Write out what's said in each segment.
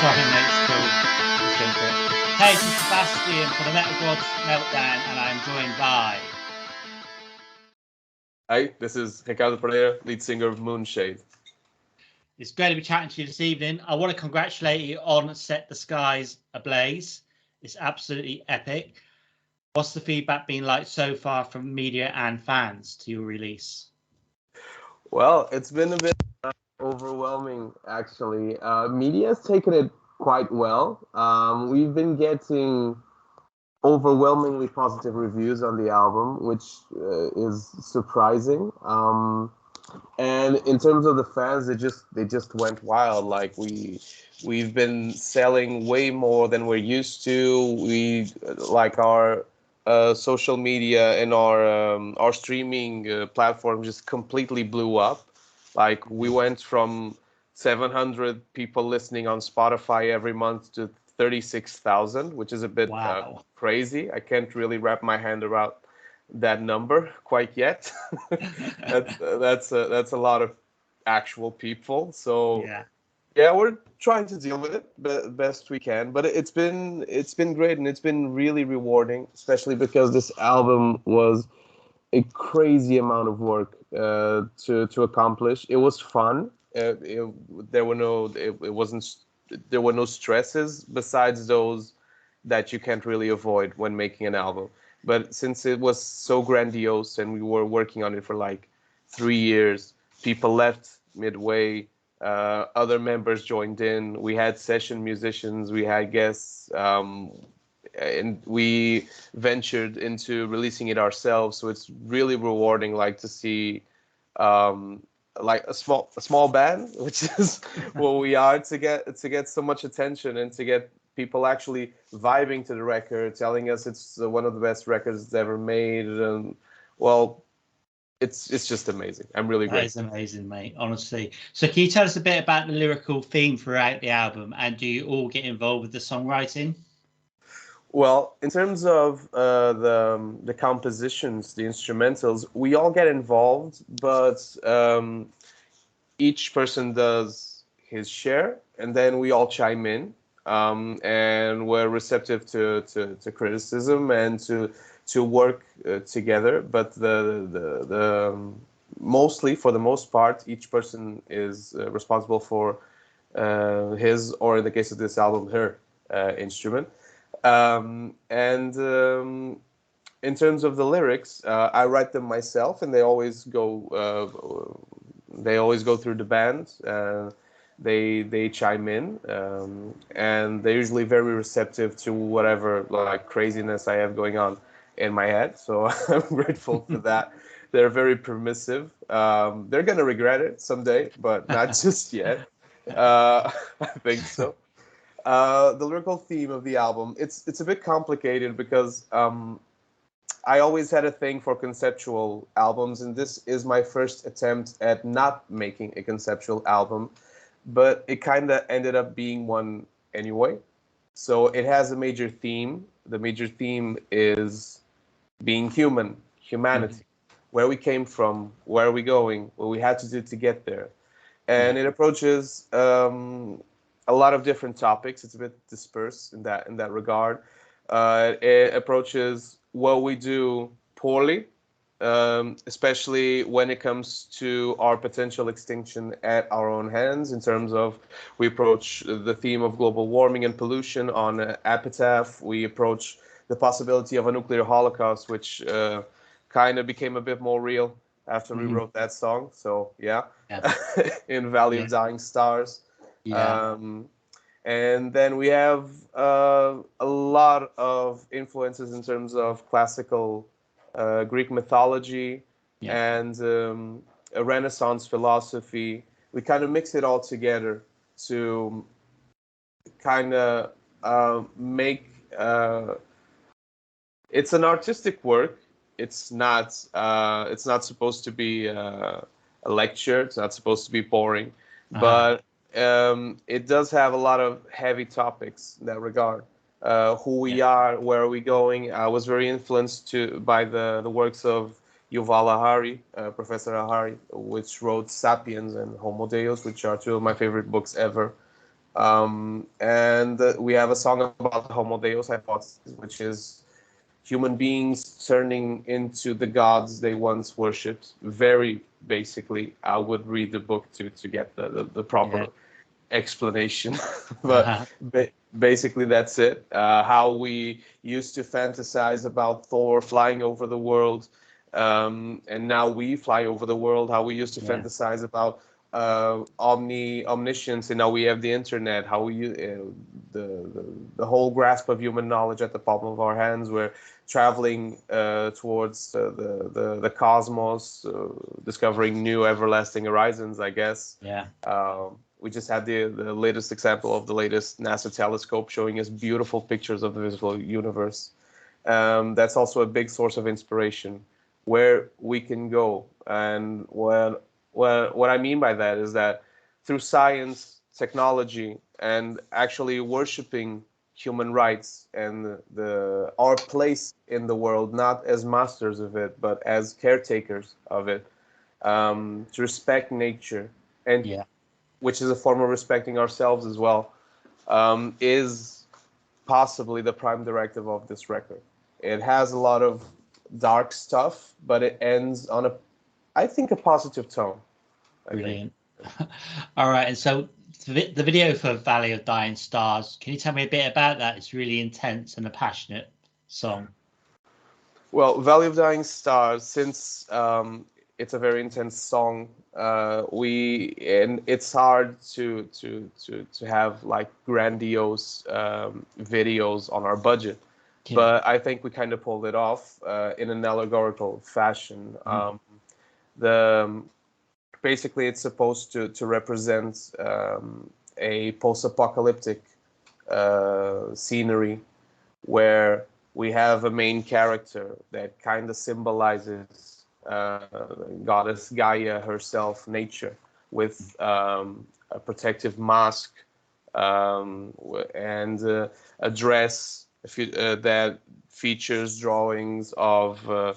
Sorry, mate, it's cool. Let's go for it. Hey, this is Sebastian for the Metal Gods Meltdown, and I'm joined by... Hi, this is Ricardo Pereira, lead singer of Moonshade. It's great to be chatting to you this evening. I want to congratulate you on Set the Skies Ablaze. It's absolutely epic. What's the feedback been like so far from media and fans to your release? Well, it's been a bit overwhelming, actually. Media has taken it quite well. We've been getting overwhelmingly positive reviews on the album, which is surprising. And in terms of the fans, they just went wild. Like we've been selling way more than we're used to. We like our social media and our streaming platform just completely blew up. Like we went from 700 people listening on Spotify every month to 36,000, which is a bit crazy. I can't really wrap my hand around that number quite yet. that's a lot of actual people. So yeah, we're trying to deal with it best we can. But it's been great, and it's been really rewarding, especially because this album was a crazy amount of work to accomplish. It was fun. There were no stresses besides those that you can't really avoid when making an album. But since it was so grandiose and we were working on it for like 3 years, people left midway. Other members joined in. We had session musicians. We had guests. And we ventured into releasing it ourselves. So it's really rewarding, like to see like a small band, which is what we are, to get so much attention and to get people actually vibing to the record, telling us it's one of the best records ever made. And well, it's just amazing. I'm really grateful. That is amazing, mate, honestly. So can you tell us a bit about the lyrical theme throughout the album, and do you all get involved with the songwriting? Well, in terms of the compositions, the instrumentals, we all get involved, but each person does his share, and then we all chime in, and we're receptive to criticism and to work together. But the mostly, for the most part, each person is responsible for his, or in the case of this album, her instrument. And in terms of the lyrics, I write them myself, and they always go through the band. They chime in, and they're usually very receptive to whatever like craziness I have going on in my head. So I'm grateful for that. They're very permissive. They're gonna regret it someday, but not just yet. I think so. The lyrical theme of the album, it's a bit complicated because I always had a thing for conceptual albums, and this is my first attempt at not making a conceptual album, but it kind of ended up being one anyway. So it has a major theme. The major theme is being human, humanity, where we came from, where are we going, what we had to do to get there. And it approaches a lot of different topics. It's a bit dispersed in that regard. It approaches what we do poorly, especially when it comes to our potential extinction at our own hands. In terms of, we approach the theme of global warming and pollution on Epitaph. We approach the possibility of a nuclear holocaust, which kind of became a bit more real after we wrote that song. So yeah. In Valley of Dying Stars. And then we have a lot of influences in terms of classical Greek mythology and a Renaissance philosophy. We kind of mix it all together to kind of make it's an artistic work. It's not supposed to be a lecture. It's not supposed to be boring, but it does have a lot of heavy topics in that regard. Who we are, where are we going? I was very influenced by the works of Yuval Harari, Professor Harari, which wrote *Sapiens* and *Homo Deus*, which are two of my favorite books ever. And we have a song about the Homo Deus hypothesis, which is human beings turning into the gods they once worshipped. Very basically, I would read the book to get the proper Yeah. explanation. But Uh-huh. basically, that's it. How we used to fantasize about Thor flying over the world, and now we fly over the world. How we used to Yeah. fantasize about omniscience, and now we have the internet. How the whole grasp of human knowledge at the palm of our hands. We're traveling towards the cosmos, discovering new everlasting horizons, I guess. Yeah. We just had the latest example of the latest NASA telescope showing us beautiful pictures of the visible universe. That's also a big source of inspiration where we can go. And what I mean by that is that through science, technology, and actually worshiping human rights and our place in the world, not as masters of it, but as caretakers of it, to respect nature, and Yeah. which is a form of respecting ourselves as well, is possibly the prime directive of this record. It has a lot of dark stuff, but it ends on I think, a positive tone. I think. Brilliant. All right. And so the video for Valley of Dying Stars, can you tell me a bit about that? It's really intense and a passionate song. Well, Valley of Dying Stars, since it's a very intense song, and it's hard to have like grandiose videos on our budget, Yeah. but I think we kind of pulled it off in an allegorical fashion. The Basically, it's supposed to represent a post-apocalyptic scenery where we have a main character that kind of symbolizes goddess Gaia herself, nature, with a protective mask, and a dress that features drawings of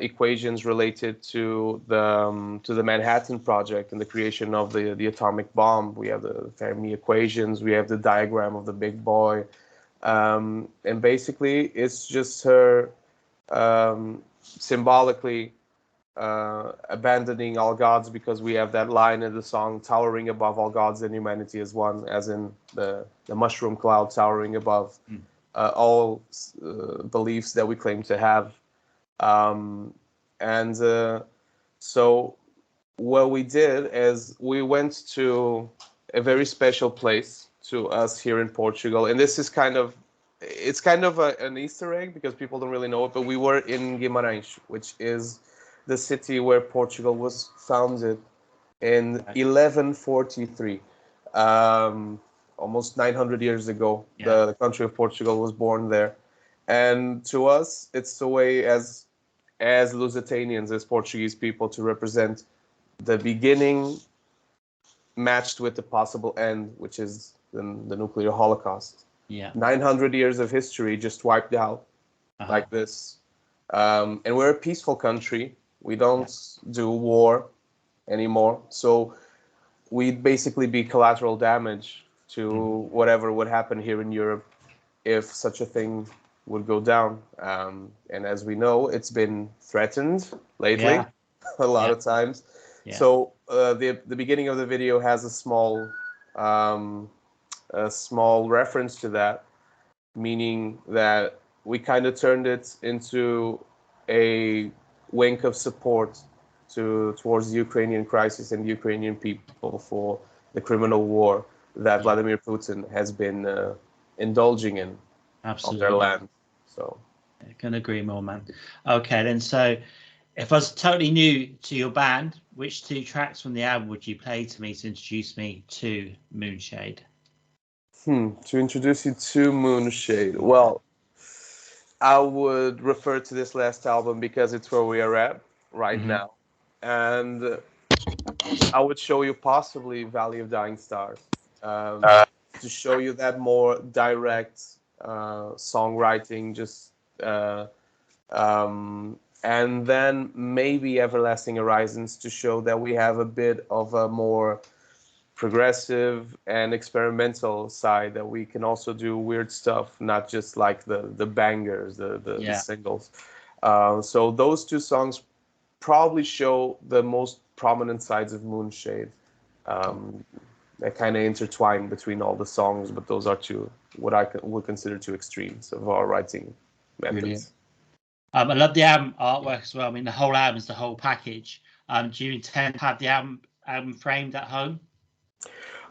equations related to the Manhattan Project and the creation of the atomic bomb. We have the Fermi equations. We have the diagram of the Big Boy, and basically it's just her symbolically abandoning all gods, because we have that line in the song, towering above all gods and humanity as one, as in the mushroom cloud towering above all beliefs that we claim to have. And so what we did is we went to a very special place to us here in Portugal, and this is it's kind of an Easter egg because people don't really know it, but we were in Guimarães, which is the city where Portugal was founded in 1143. Almost 900 years ago, the country of Portugal was born there. And to us, it's a way as Lusitanians, as Portuguese people, to represent the beginning matched with the possible end, which is the nuclear holocaust. Yeah. 900 years of history just wiped out like this. And we're a peaceful country. We don't do war anymore. So we'd basically be collateral damage to whatever would happen here in Europe if such a thing would go down. And as we know, it's been threatened lately, a lot of times. Yeah. So the beginning of the video has a small reference to that, meaning that we kind of turned it into a wink of support towards the Ukrainian crisis and the Ukrainian people for the criminal war that Vladimir Putin has been indulging in on their land. So I can agree more, man. Okay, then. So if I was totally new to your band, which two tracks from the album would you play to me to introduce me to Moonshade? To introduce you to Moonshade, well, I would refer to this last album because it's where we are at right now. And I would show you possibly Valley of Dying Stars, to show you that more direct songwriting, just and then maybe Everlasting Horizons to show that we have a bit of a more progressive and experimental side, that we can also do weird stuff, not just like the bangers, the singles. So those two songs probably show the most prominent sides of Moonshade. That kind of intertwine between all the songs, but those are two what I would consider two extremes of our writing methods. Brilliant. I love the album artwork as well. I mean, the whole album is the whole package. Do you intend to have the album framed at home?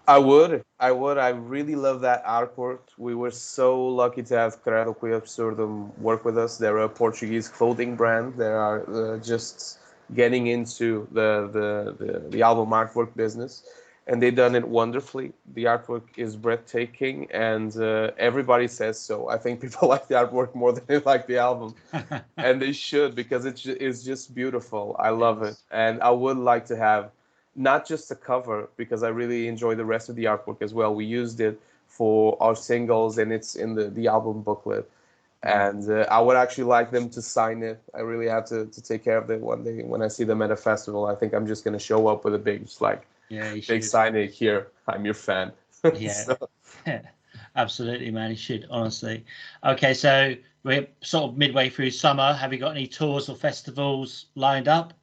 I would. I really love that artwork. We were so lucky to have Credo Qui Absurdum work with us. They're a Portuguese clothing brand. They are just getting into the album artwork business, and they've done it wonderfully. The artwork is breathtaking, and everybody says so. I think people like the artwork more than they like the album, and they should, because it's just beautiful. I love it, and I would like to have not just a cover, because I really enjoy the rest of the artwork as well. We used it for our singles, and it's in the album booklet. And I would actually like them to sign it. I really have to take care of it one day when I see them at a festival. I think I'm just going to show up with a big, big signing here. I'm your fan. Yeah, so. Absolutely, man. You should, honestly. Okay, so we're sort of midway through summer. Have you got any tours or festivals lined up?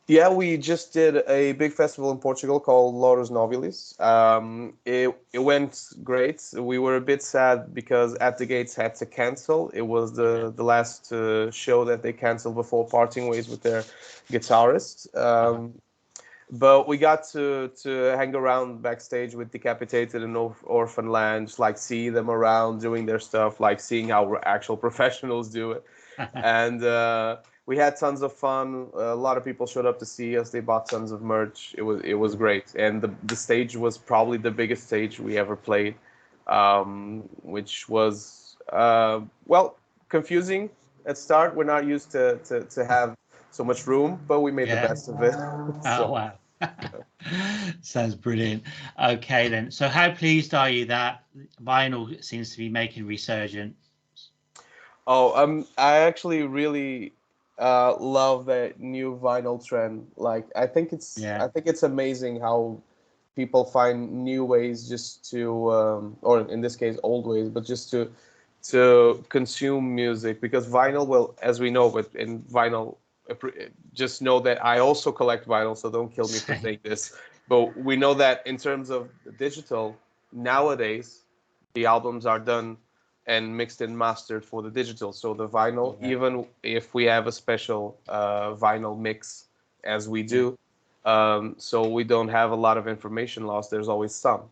Yeah, we just did a big festival in Portugal called Loros Nobilis. It went great. We were a bit sad because At the Gates had to cancel. It was the last show that they canceled before parting ways with their guitarist. But we got to hang around backstage with Decapitated and Orphan Land, just like see them around doing their stuff, like seeing how actual professionals do it. And we had tons of fun. A lot of people showed up to see us. They bought tons of merch. It was great. And the stage was probably the biggest stage we ever played, which was, confusing at start. We're not used to have so much room, but we made the best of it. Oh, wow. Sounds brilliant. Okay, then. So how pleased are you that vinyl seems to be making resurgence? Oh, I actually really love that new vinyl trend. Like, I think it's amazing how people find new ways just to, or in this case, old ways, but just to consume music. Because vinyl, well, as we know, but in vinyl, just know that I also collect vinyl, so don't kill me for saying this. But we know that in terms of digital, nowadays, the albums are done and mixed and mastered for the digital. So the vinyl, even if we have a special vinyl mix, as we do, so we don't have a lot of information loss, there's always some.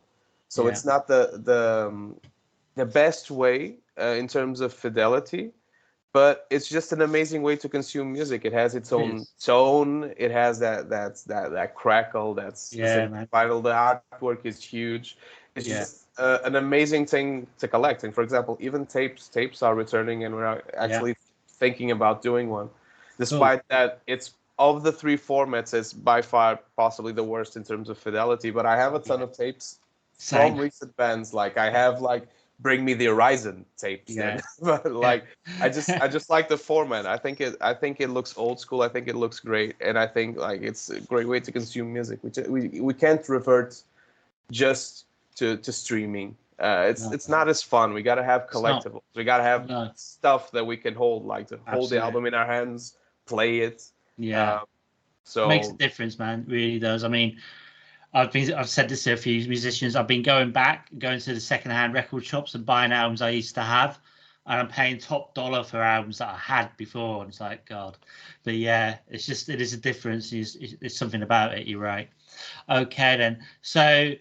So it's not the best way in terms of fidelity, but it's just an amazing way to consume music. It has its own tone. It has that crackle. That's vinyl. The artwork is huge. It's just an amazing thing to collect. And for example, even tapes are returning, and we're actually thinking about doing one. Despite that, it's of the three formats, it's by far possibly the worst in terms of fidelity. But I have a ton of tapes from recent bands. Like I have Bring Me the Horizon tapes. But I just like the format. I think it looks old school. I think it looks great, and I think it's a great way to consume music. We can't revert just to streaming. It's not as fun. We gotta have collectibles. We gotta have stuff that we can hold, to hold the album in our hands, play it. So it makes a difference, man. It really does. I mean, I've said this to a few musicians. I've been going to the secondhand record shops and buying albums I used to have, and I'm paying top dollar for albums that I had before. And it's like, God. But yeah, it is a difference. It's something about it. You're right. Okay, then. So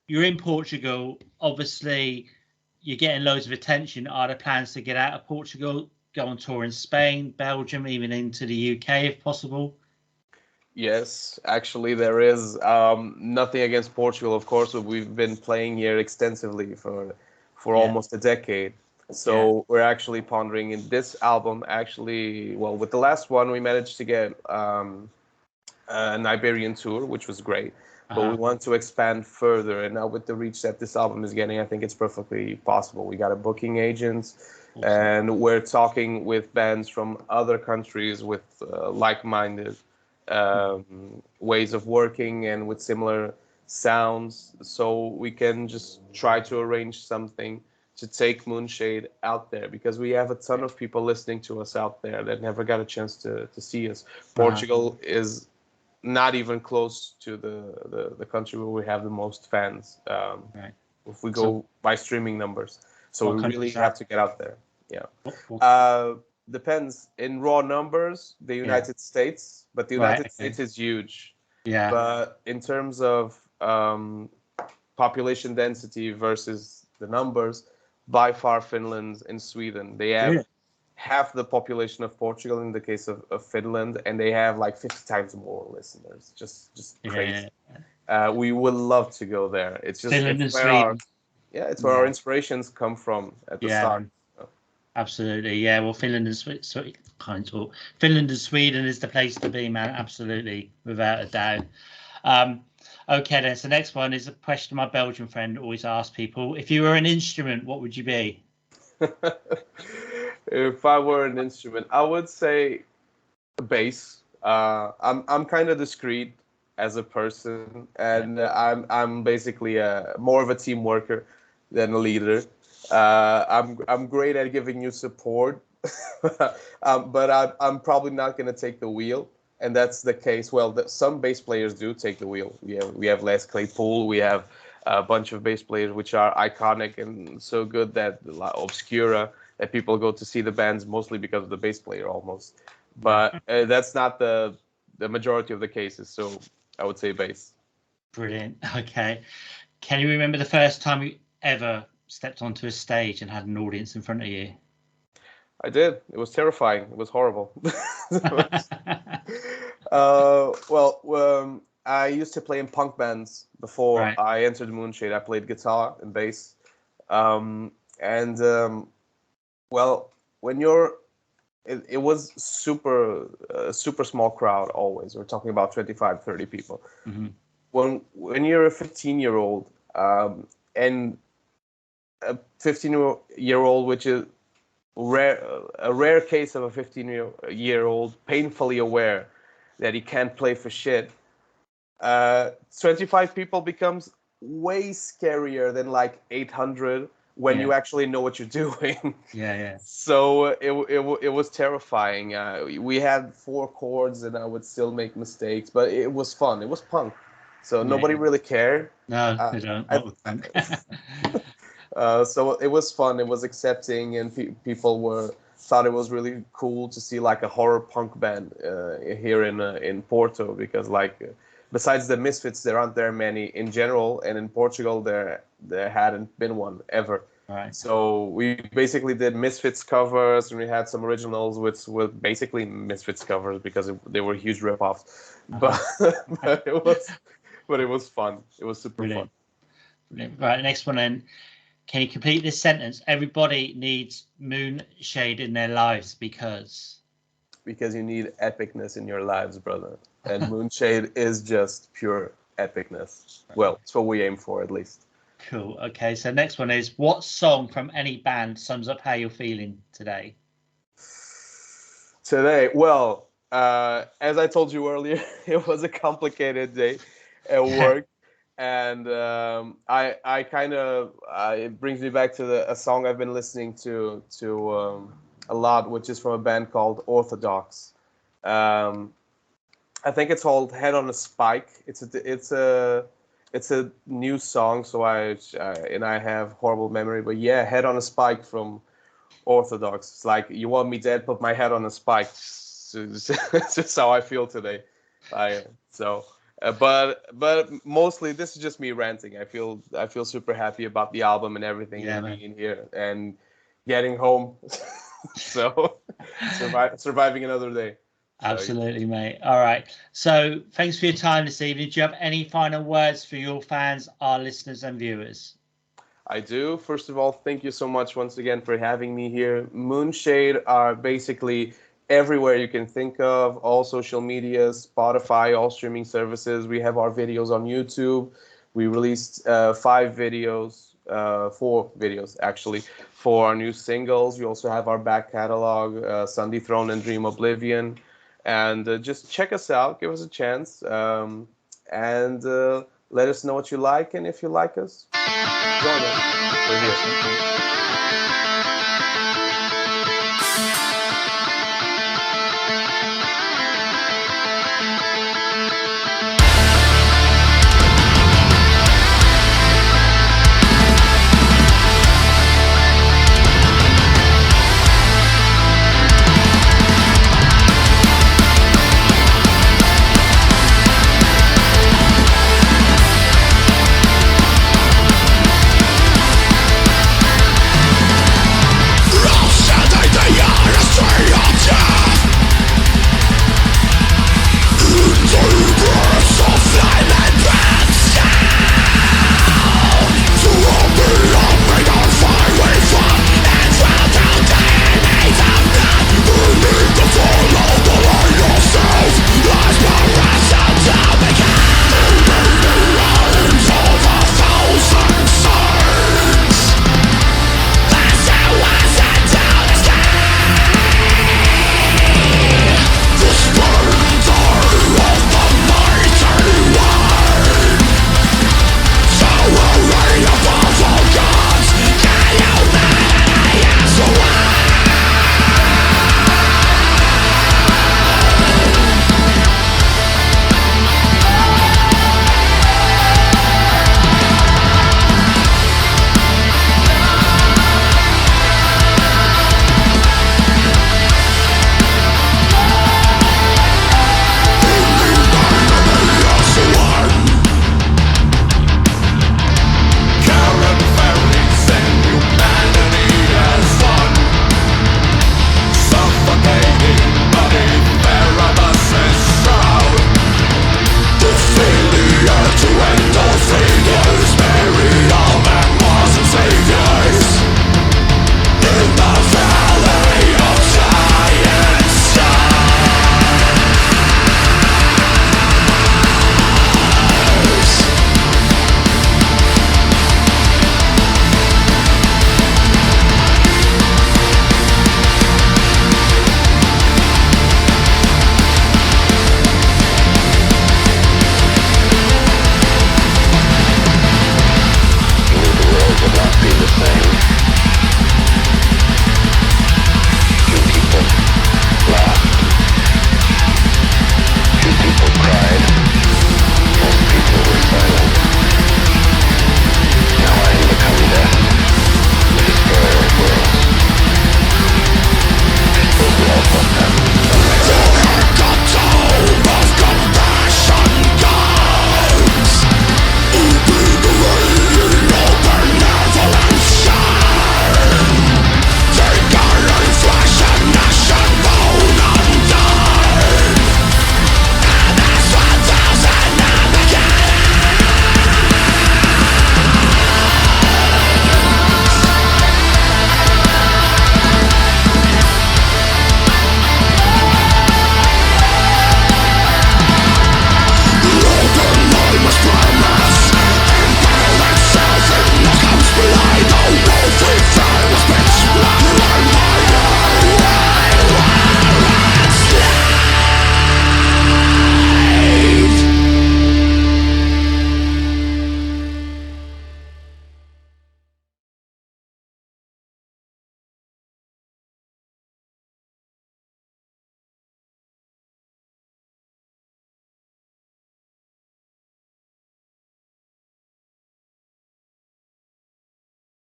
you're in Portugal. Obviously, you're getting loads of attention. Are there plans to get out of Portugal, go on tour in Spain, Belgium, even into the UK if possible? Yes, actually there is. Nothing against Portugal, of course, but we've been playing here extensively for almost a decade. So we're actually pondering in this album, with the last one, we managed to get an Iberian tour, which was great. But we want to expand further. And now with the reach that this album is getting, I think it's perfectly possible. We got a booking agent, and we're talking with bands from other countries with like-minded ways of working and with similar sounds, so we can just try to arrange something to take Moonshade out there, because we have a ton of people listening to us out there that never got a chance to see us. Portugal is not even close to the country where we have the most fans. If we go by streaming numbers, so we really have to get out there. Yeah. Depends. In raw numbers, the United States, but the United States is huge. Yeah. But in terms of population density versus the numbers, by far Finland and Sweden. They have half the population of Portugal in the case of Finland, and they have like 50 times more listeners. Just crazy. We would love to go there. It's just Finland and Sweden. Sweden. It's where our inspirations come from at the start. Absolutely, yeah. Well, Finland and Sweden, Finland and Sweden is the place to be, man. Absolutely, without a doubt. Okay, then. So next one is a question my Belgian friend always asks people: if you were an instrument, what would you be? If I were an instrument, I would say bass. I'm kind of discreet as a person, and I'm basically more of a team worker than a leader. I'm great at giving you support, but I'm probably not going to take the wheel, and that's the case. Well, some bass players do take the wheel. We have Les Claypool. We have a bunch of bass players which are iconic and so good that obscura, that people go to see the bands mostly because of the bass player almost. But that's not the majority of the cases. So I would say bass. Brilliant. Okay. Can you remember the first time you ever stepped onto a stage and had an audience in front of you? I did. It was terrifying. It was horrible. I used to play in punk bands before I entered Moonshade. I played guitar and bass. When it was super small crowd always. We're talking about 25, 30 people. Mm-hmm. When you're a 15-year-old, and a 15-year-old, which is a rare case of a 15-year-old painfully aware that he can't play for shit, 25 people becomes way scarier than like 800 when you actually know what you're doing. So it was terrifying. We had 4 chords and I would still make mistakes, but it was fun. It was punk. So nobody really cared. No, they don't. So it was fun. It was accepting, and people thought it was really cool to see like a horror punk band here in Porto, because besides the Misfits, there aren't there many in general, and in Portugal there hadn't been one ever. Right. So we basically did Misfits covers, and we had some originals which were basically Misfits covers because they were huge ripoffs. But it was fun. It was super fun. Brilliant. Right, next one then. Can you complete this sentence? Everybody needs Moonshade in their lives because you need epicness in your lives, brother. And Moonshade is just pure epicness. Well, it's what we aim for, at least. Cool. Okay, so next one is, what song from any band sums up how you're feeling today? Well, as I told you earlier, it was a complicated day at work. And it brings me back to a song I've been listening to a lot, which is from a band called Orthodox. I think it's called Head on a Spike. It's a new song, so I have horrible memory. But yeah, Head on a Spike from Orthodox. It's like, you want me dead, put my head on a spike. It's just how I feel today. But mostly this is just me ranting. I feel super happy about the album and everything, and being here and getting home. So surviving another day. Absolutely, mate. All right. So thanks for your time this evening. Do you have any final words for your fans, our listeners and viewers? I do. First of all, thank you so much once again for having me here. Moonshade are basically everywhere you can think of, all social media, Spotify, all streaming services. We have our videos on YouTube. We released 4 videos actually, for our new singles. We also have our back catalog, Sunday Throne and Dream Oblivion. And just check us out, give us a chance. Let us know what you like, and if you like us, join us. We're here.